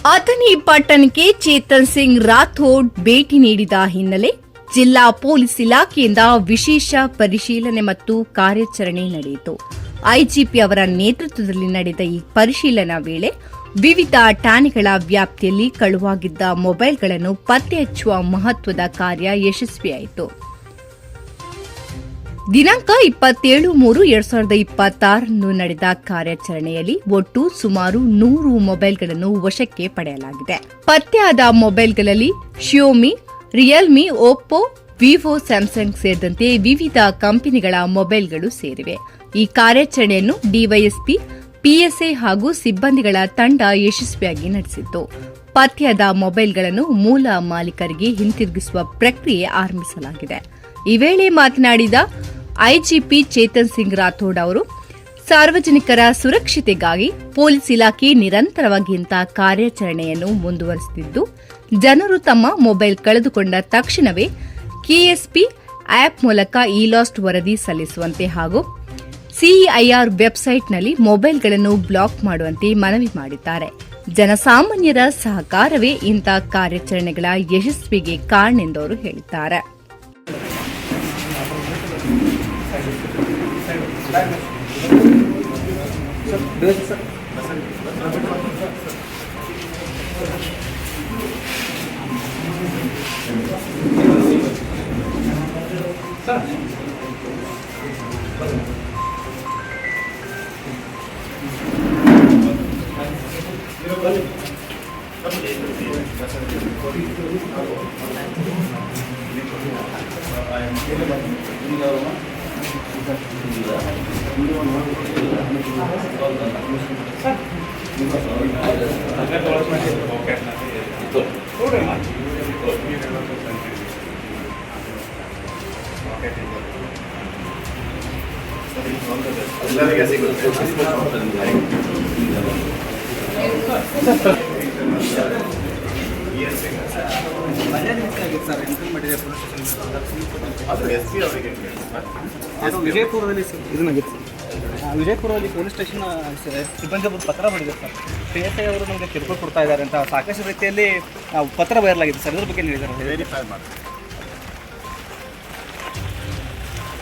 ಅಥಣಿ ಪಟ್ಟಣಕ್ಕೆ ಚೇತನ್ ಸಿಂಗ್ ರಾಥೋಡ್ ಭೇಟಿ ನೀಡಿದ ಹಿನ್ನೆಲೆ ಜಿಲ್ಲಾ ಪೊಲೀಸ್ ಇಲಾಖೆಯಿಂದ ವಿಶೇಷ ಪರಿಶೀಲನೆ ಮತ್ತು ಕಾರ್ಯಾಚರಣೆ ನಡೆಯಿತು. ಐಜಿಪಿ ಅವರ ನೇತೃತ್ವದಲ್ಲಿ ನಡೆದ ಈ ಪರಿಶೀಲನಾ ವೇಳೆ ವಿವಿಧ ಠಾಣೆಗಳ ವ್ಯಾಪ್ತಿಯಲ್ಲಿ ಕಳುವಾಗಿದ್ದ ಮೊಬೈಲ್ಗಳನ್ನು ಪತ್ತೆ ಹಚ್ಚುವ ಮಹತ್ವದ ಕಾರ್ಯ ಯಶಸ್ವಿಯಾಯಿತು. ದಿನಾಂಕ 27/3/2026 ನಡೆದ ಕಾರ್ಯಾಚರಣೆಯಲ್ಲಿ ಒಟ್ಟು ಸುಮಾರು 100 ಮೊಬೈಲ್ಗಳನ್ನು ವಶಕ್ಕೆ ಪಡೆಯಲಾಗಿದೆ. ಪತ್ತೆಯಾದ ಮೊಬೈಲ್ಗಳಲ್ಲಿ Xiaomi, Realme, Oppo, Vivo, Samsung ಸೇರಿದಂತೆ ವಿವಿಧ ಕಂಪನಿಗಳ ಮೊಬೈಲ್ಗಳು ಸೇರಿವೆ. ಈ ಕಾರ್ಯಾಚರಣೆಯನ್ನು ಡಿವೈಎಸ್ಪಿ, ಪಿಎಸ್ಐ ಹಾಗೂ ಸಿಬ್ಬಂದಿಗಳ ತಂಡ ಯಶಸ್ವಿಯಾಗಿ ನಡೆಸಿತ್ತು. ಪತ್ತೆಯಾದ ಮೊಬೈಲ್ಗಳನ್ನು ಮೂಲ ಮಾಲೀಕರಿಗೆ ಹಿಂತಿರುಗಿಸುವ ಪ್ರಕ್ರಿಯೆ ಆರಂಭಿಸಲಾಗಿದೆ. ಈ ವೇಳೆ ಮಾತನಾಡಿದ ಐಜಿಪಿ ಚೇತನ್ ಸಿಂಗ್ ರಾಥೋಡ್ ಅವರು, ಸಾರ್ವಜನಿಕರ ಸುರಕ್ಷತೆಗಾಗಿ ಪೊಲೀಸ್ ಇಲಾಖೆ ನಿರಂತರವಾಗಿ ಇಂತಹ ಕಾರ್ಯಾಚರಣೆಯನ್ನು ಮುಂದುವರೆಸುತ್ತಿದ್ದು, ಜನರು ತಮ್ಮ ಮೊಬೈಲ್ ಕಳೆದುಕೊಂಡ ತಕ್ಷಣವೇ ಕೆಎಸ್ಪಿ ಆಪ್ ಮೂಲಕ ಇಲಾಸ್ಟ್ ವರದಿ ಸಲ್ಲಿಸುವಂತೆ ಹಾಗೂ ಸಿಇಐಆರ್ ವೆಬ್ಸೈಟ್ನಲ್ಲಿ ಮೊಬೈಲ್ಗಳನ್ನು ಬ್ಲಾಕ್ ಮಾಡುವಂತೆ ಮನವಿ ಮಾಡಿದ್ದಾರೆ. ಜನಸಾಮಾನ್ಯರ ಸಹಕಾರವೇ ಇಂತಹ ಕಾರ್ಯಾಚರಣೆಗಳ ಯಶಸ್ವಿಗೆ ಕಾರಣ ಎಂದು ಅವರು ಹೇಳಿದ್ದಾರೆ. ವಿಜಯಪುರದಲ್ಲಿ ಪೊಲೀಸ್ ಸ್ಟೇಷನ್ ಸಿಬ್ಬಂದಿ ಪತ್ರ ಮಾಡಿದ್ದಾರೆ ಸರ್. PSI ಅವರು ನಮಗೆ ಕಿರುಕುಳ ಕೊಡ್ತಾ ಇದ್ದಾರೆ ಅಂತ ಸಾಕಷ್ಟು ರೀತಿಯಲ್ಲಿ ಪತ್ರ ಬರೆಯಲಾಗಿದೆ ಸರ್. ಇದ್ರ ಬಗ್ಗೆ ಹೇಳಿದ್ದಾರೆ. ವೆರಿಫೈ ಮಾಡಿ